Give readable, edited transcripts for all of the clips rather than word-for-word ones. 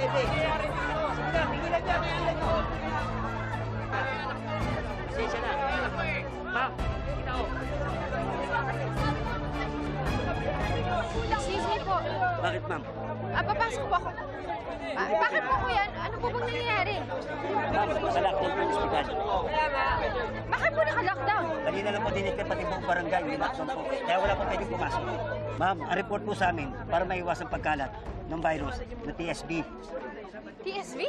Sige na, tigilan niya, tigilan niyo. Pasensya na. Ma'am, kita ko. Excuse me po. Bakit, ma'am? Papasok po ako. Bakit po po yan? Ano po bang nangyayari? Ma'am, sa-lockdown po yung ospital. Bakit po naka-lockdown? Kanina lang po dinikit pati buong barangay, may lockdown po. Kaya wala po pwedeng pumasok. Ma'am, ang report po sa amin para maiwasan pagkalat ng virus na TSB. TSV?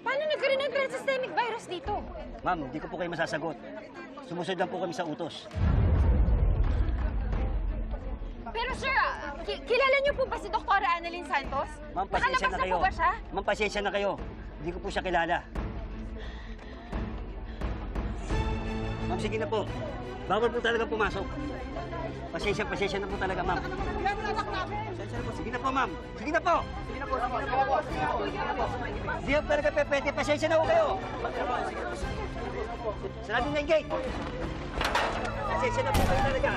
Paano nagkaroon ng transystemic virus dito? Ma'am, hindi ko po kayo masasagot. Sumusunod lang po kami sa utos. Pero sir, kilala niyo po ba si Dr. Annalyn Santos? Ma'am, pasensya Nakalabas na kayo. po ba siya? Ma'am, pasensya na kayo. Hindi ko po siya kilala. Ma'am, sige na po. Bawal po talaga pumasok. Pasensya na po talaga, ma'am. Pasensya na po. Sige na po, ma'am. Sige na po. Sige na po. Hindi po talaga pwede. Pasensya na po kayo. Sarado na yung gate. Pasensya na po kayo talaga.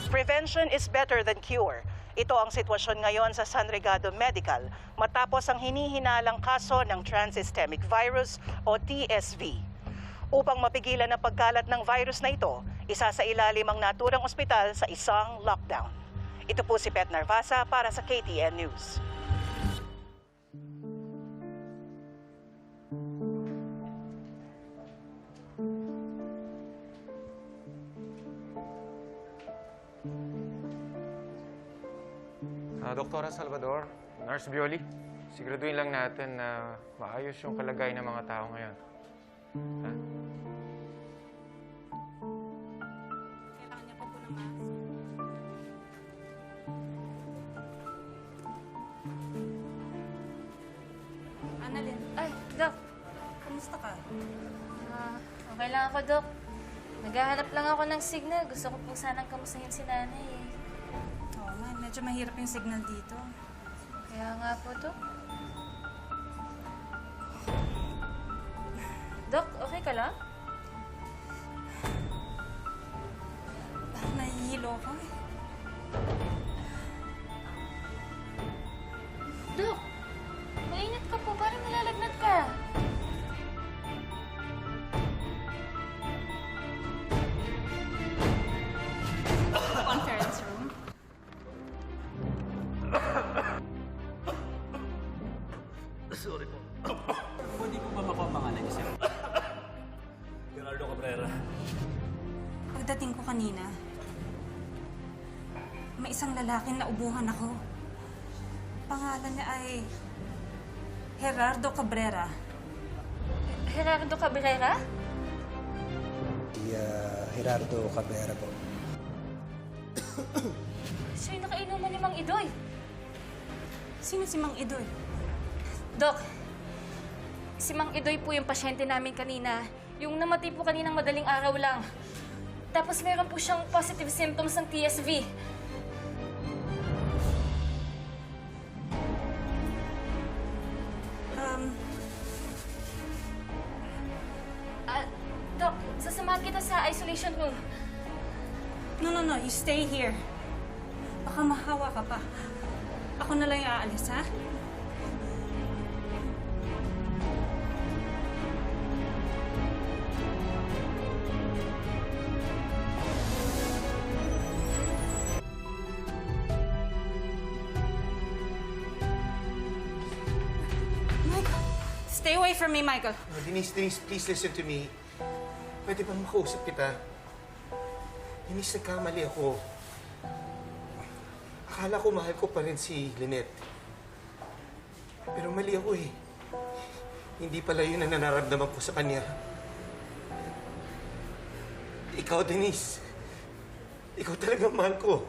Prevention is better than cure. Ito ang sitwasyon ngayon sa San Regado Medical matapos ang hinihinalang kaso ng Transystemic Virus o TSV. Upang mapigilan ang pagkalat ng virus na ito, isa sa ilalim ang naturang ospital sa isang lockdown. Ito po si Pet Narvasa para sa KTN News. Doktora Salvador, Nurse Violi, siguraduhin lang natin na maayos yung kalagayan ng mga tao ngayon. Ha? Kailangan niya pa po ng mask. Annalyn, Ay, Dok. kamusta ka? Okay lang ako, Dok. Naghahanap lang ako ng signal. Gusto ko po sanang kamustahin si nanay eh. Oo nga, medyo mahirap yung signal dito. Kaya nga po, Dok. Dok, okay ka lang? Parang nahihilo ko eh. Dok, mainit ka po. Parang nalalagnat ka. Conference room. Sorry po. Pwede po ba makuha pangalan niyo, sir? Gerardo Cabrera. Pagdating ko kanina, may isang lalaking naubuhan ako. Pangalan niya ay Gerardo Cabrera. Gerardo Cabrera? Si Gerardo Cabrera po. Siya yung nakainuman ni Mang Idoy. Sino si Mang Idoy? Dok, si Mang Idoy po yung pasyente namin kanina. Yung namatay po kaninang madaling araw lang. Tapos meron po siyang positive symptoms ng TSV. Dok, sasamahan kita sa isolation room. No. You stay here. Baka mahawa ka pa. Ako na lang yung aalis, ha? Michael! Stay away from me, Michael. Oh, Denise, please listen to me. Pwede bang makausap kita? Denise, nagkamali ako. Akala ko mahal ko pa rin si Lynette. Pero mali ako eh. Hindi pala yun ang nararamdaman ko sa kanya. Ikaw, Denise. Ikaw talaga mahal ko.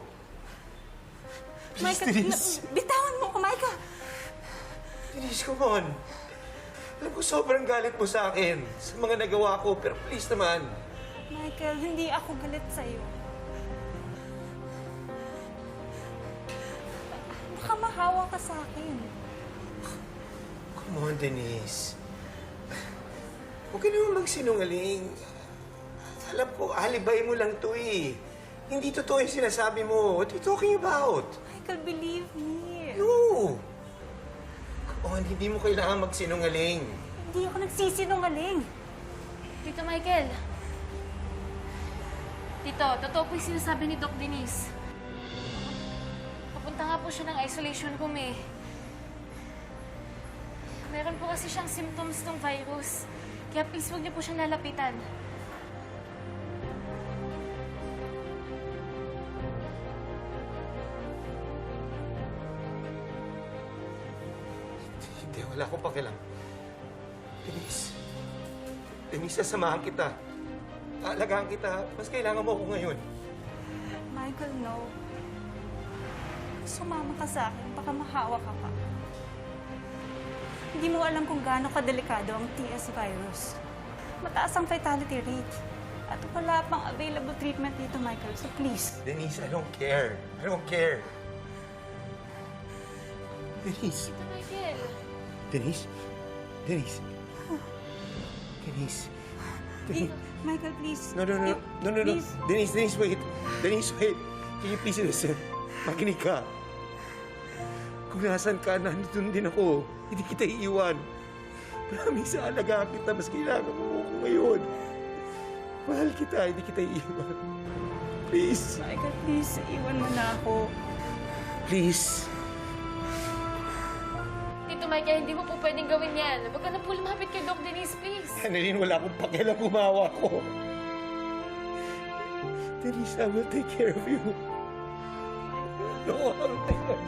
Please, Michael, Denise. bitawan mo ko, Michael! Denise, come on. Alam ko sobrang galit mo sa akin sa mga nagawa ko, pero please naman. Michael, hindi ako galit sa'yo. Baka mahawa ka sa akin. Come on, Denise. Huwag ka naman magsinungaling. Alam ko, alibay mo lang to eh. Hindi totoo yung sinasabi mo. What are you talking about? Michael, believe me. No! Come on, hindi mo kailangan magsinungaling. Hindi ako nagsisinungaling. Tito Michael. Tito, totoo po yung sinasabi ni Doc Denise. Papunta nga po siya ng isolation room eh. Meron po kasi siyang symptoms ng virus. Kaya please huwag niyo po siyang lalapitan. Hindi, wala akong pakialam. Denise. Denise, sasamahan kita. Aalagaan kita. Mas kailangan mo ako ngayon. Michael, no. Sumama ka sa akin, baka mahawa ka pa. Hindi mo alam kung gaano kadelikado ang TS virus. Mataas ang fatality rate. At wala pang available treatment dito, Michael. So please. Denise, I don't care. I don't care. Denise. Tito Michael. Denise? Denise? Denise? Denise? Michael, please. No. Please. Denise, wait. Denise, wait. Can you please listen? Makinig ka. Kung nasan ka, nandun din ako. Hindi kita iiwan. Promise, alagaan kita. Mas kailangan mo ako ngayon. Mahal kita, hindi kita iiwan. Please. Michael, please. Iwan mo na ako. Please. Tito Michael, hindi mo po pwedeng gawin yan. Huwag ka na po lumapit kay Doc Denise, please. Annalyn, wala akong pakialam kumawa ko. Denise, I will take care of you. No, I will take care.